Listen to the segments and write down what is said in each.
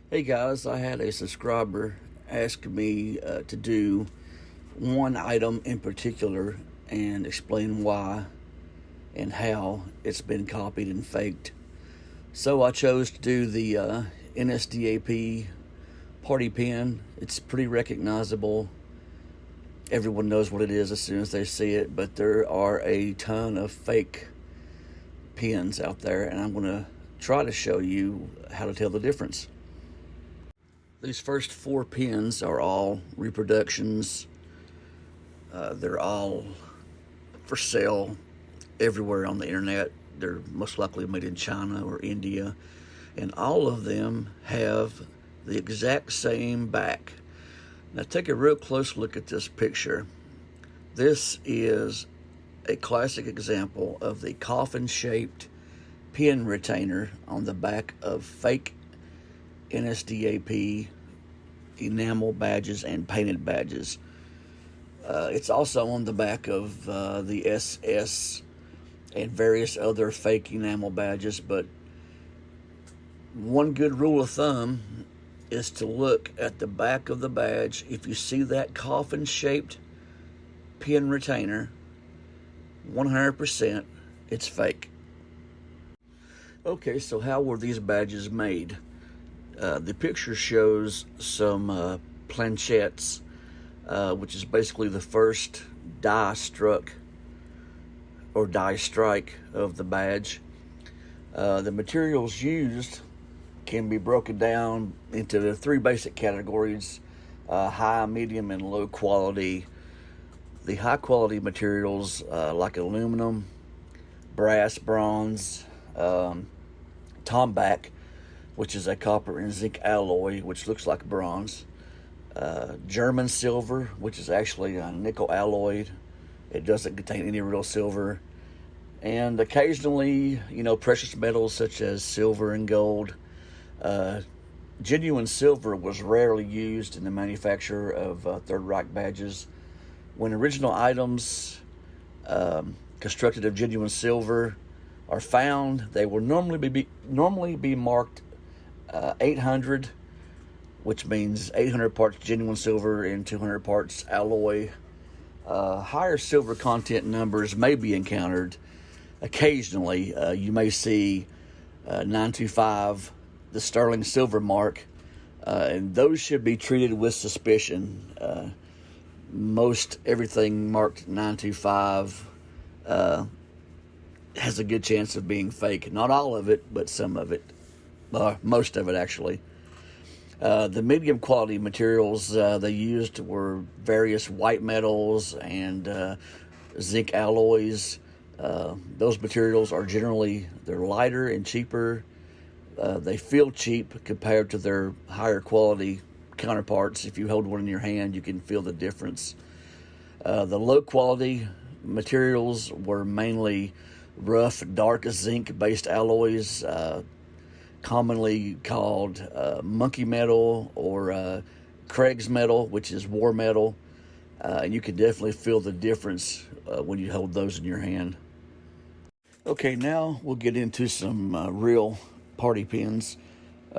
Hey guys, I had a subscriber ask me to do one item in particular and explain why and how it's been copied and faked. So I chose to do the NSDAP party pin. It's pretty recognizable. Everyone knows what it is as soon as they see it, but there are a ton of fake pins out there, and I'm going to try to show you how to tell the difference. These first four pins are all reproductions. They're all for sale everywhere on the internet. They're most likely made in China or India. And all of them have the exact same back. Now take a real close look at this picture. This is a classic example of the coffin-shaped pin retainer on the back of fake NSDAP enamel badges and painted badges. It's also on the back of the SS and various other fake enamel badges, but one good rule of thumb is to look at the back of the badge. If you see that coffin-shaped pin retainer, 100% it's fake. Okay, so how were these badges made? The picture shows some planchettes, which is basically the first die struck or die strike of the badge. The materials used can be broken down into the three basic categories: high, medium, and low quality. The high quality materials like aluminum, brass, bronze, tombac, which is a copper and zinc alloy, which looks like bronze. German silver, which is actually a nickel alloyed. It doesn't contain any real silver. And occasionally, precious metals such as silver and gold. Genuine silver was rarely used in the manufacture of Third Reich badges. When original items constructed of genuine silver are found, they will normally be marked 800, which means 800 parts genuine silver and 200 parts alloy. Higher silver content numbers may be encountered occasionally. You may see 925, the sterling silver mark, and those should be treated with suspicion. Most everything marked 925 has a good chance of being fake. Not all of it, but some of it. Most of it, actually. The medium quality materials they used were various white metals and zinc alloys. Those materials are they're lighter and cheaper. They feel cheap compared to their higher quality counterparts. If you hold one in your hand, you can feel the difference. The low quality materials were mainly rough, dark zinc based alloys, commonly called monkey metal or Craig's metal, which is war metal. And you can definitely feel the difference when you hold those in your hand. Okay, now we'll get into some real party pins.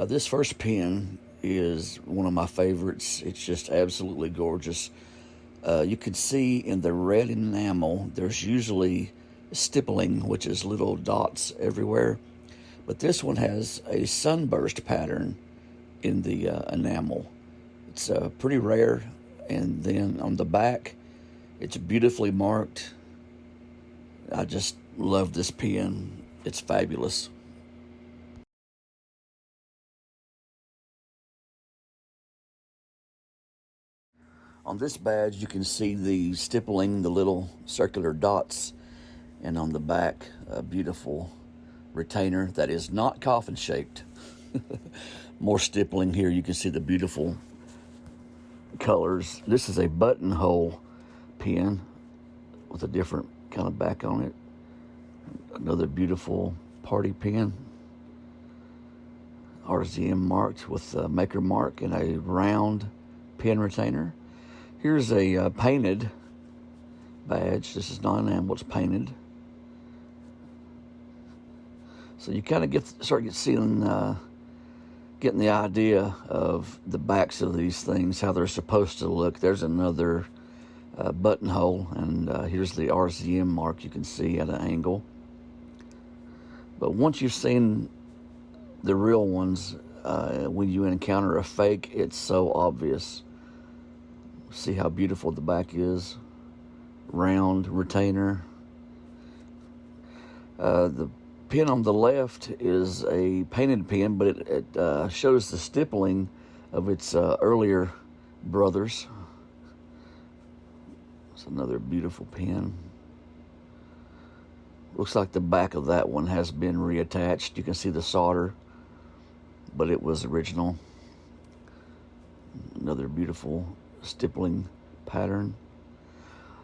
This first pin is one of my favorites. It's just absolutely gorgeous. You can see in the red enamel, there's usually stippling, which is little dots everywhere. But this one has a sunburst pattern in the enamel. It's pretty rare. And then on the back, it's beautifully marked. I just love this pin. It's fabulous. On this badge, you can see the stippling, the little circular dots, and on the back, a beautiful retainer that is not coffin shaped. More stippling here. You can see the beautiful colors. This is a buttonhole pin with a different kind of back on it. Another beautiful party pin. RZM marked with a maker mark and a round pin retainer. Here's a painted badge. This is not enamel, it's painted. So you kind of start seeing getting the idea of the backs of these things, how they're supposed to look. There's another buttonhole, and here's the RZM mark you can see at an angle. But once you've seen the real ones, when you encounter a fake, it's so obvious. See how beautiful the back is? Round retainer. The pin on the left is a painted pin, but it shows the stippling of its earlier brothers. It's another beautiful pin. Looks like the back of that one has been reattached. You can see the solder, but it was original. Another beautiful stippling pattern.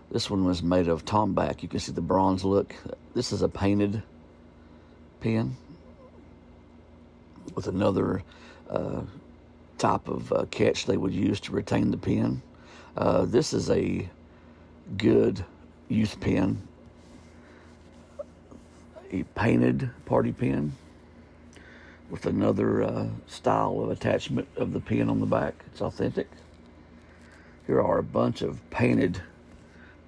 This one was made of tombac. You can see the bronze look. This is a painted pin with another type of catch they would use to retain the pin. This is a good youth pin, a painted party pin with another style of attachment of the pin on the back. It's authentic. Here are a bunch of painted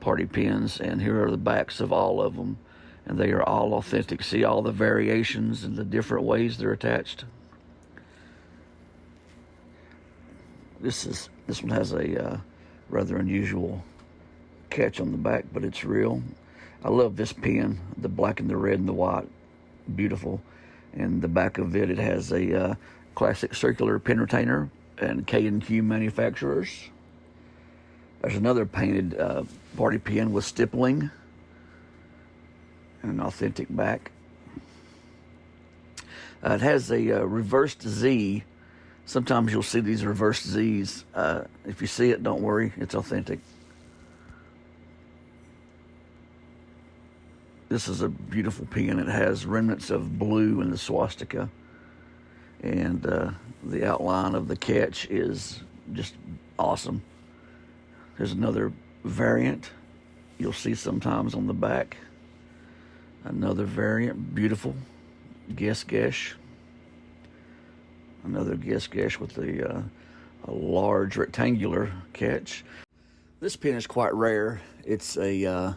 party pins, and here are the backs of all of them, and they are all authentic. See all the variations and the different ways they're attached. This one has a rather unusual catch on the back, but it's real. I love this pin, the black and the red and the white, beautiful. And the back of it has a classic circular pin retainer and K&Q manufacturers. There's another painted party pin with stippling and an authentic back. It has a reversed Z. Sometimes you'll see these reversed Zs. If you see it, don't worry, it's authentic. This is a beautiful pin. It has remnants of blue in the swastika, and the outline of the catch is just awesome. There's another variant you'll see sometimes on the back. Another variant, beautiful, gesh. Another gesh with a large rectangular catch. This pin is quite rare. It's a,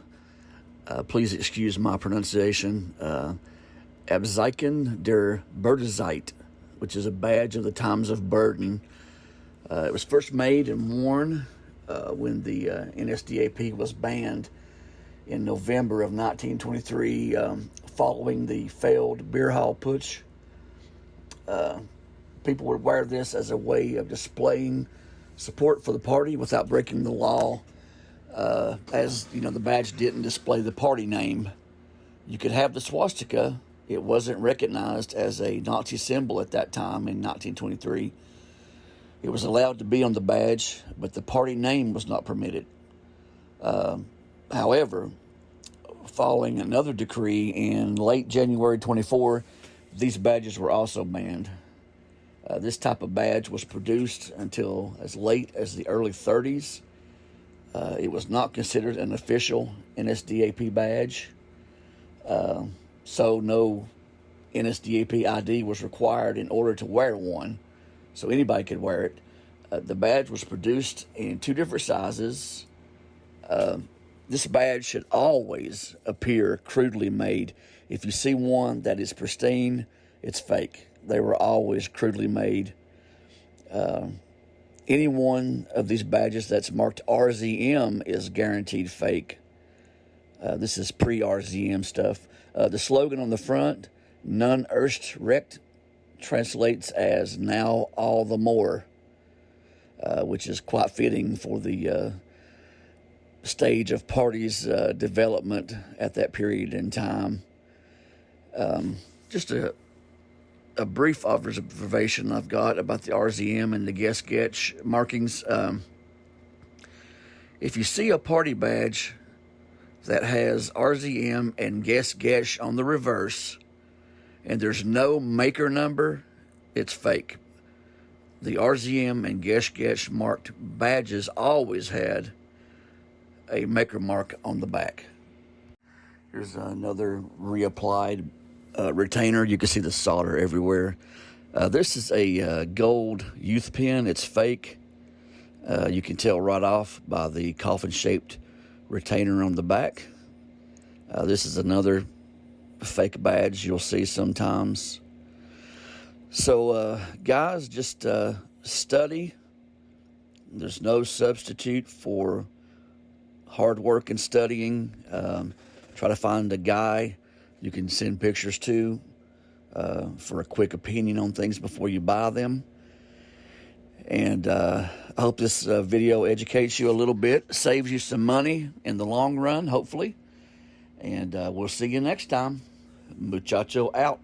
please excuse my pronunciation, Abzeichen der Burdenzeit, which is a badge of the times of burden. It was first made and worn when the NSDAP was banned in November of 1923, following the failed beer hall putsch. People would wear this as a way of displaying support for the party without breaking the law. As you know, the badge didn't display the party name. You could have the swastika. It wasn't recognized as a Nazi symbol at that time in 1923. It was allowed to be on the badge, but the party name was not permitted. However, following another decree in late January 24, these badges were also banned. This type of badge was produced until as late as the early 30s. It was not considered an official NSDAP badge, so no NSDAP ID was required in order to wear one, so anybody could wear it. The badge was produced in two different sizes. This badge should always appear crudely made. If you see one that is pristine, it's fake. They were always crudely made. Any one of these badges that's marked RZM is guaranteed fake. This is pre-RZM stuff. The slogan on the front, "None erst recht," translates as "now all the more," which is quite fitting for the stage of party's development at that period in time. Just a brief observation I've got about the RZM and the Getch markings. If you see a party badge that has RZM and Getch on the reverse, and there's no maker number, it's fake. The RZM and Getch marked badges always had a maker mark on the back. Here's another reapplied retainer. You can see the solder everywhere. This is a gold youth pin. It's fake. You can tell right off by the coffin-shaped retainer on the back. This is another fake badge you'll see sometimes. So, guys, just study. There's no substitute for hard work and studying. Try to find a guy you can send pictures to for a quick opinion on things before you buy them. And I hope this video educates you a little bit, saves you some money in the long run, hopefully. And we'll see you next time. Muchacho out.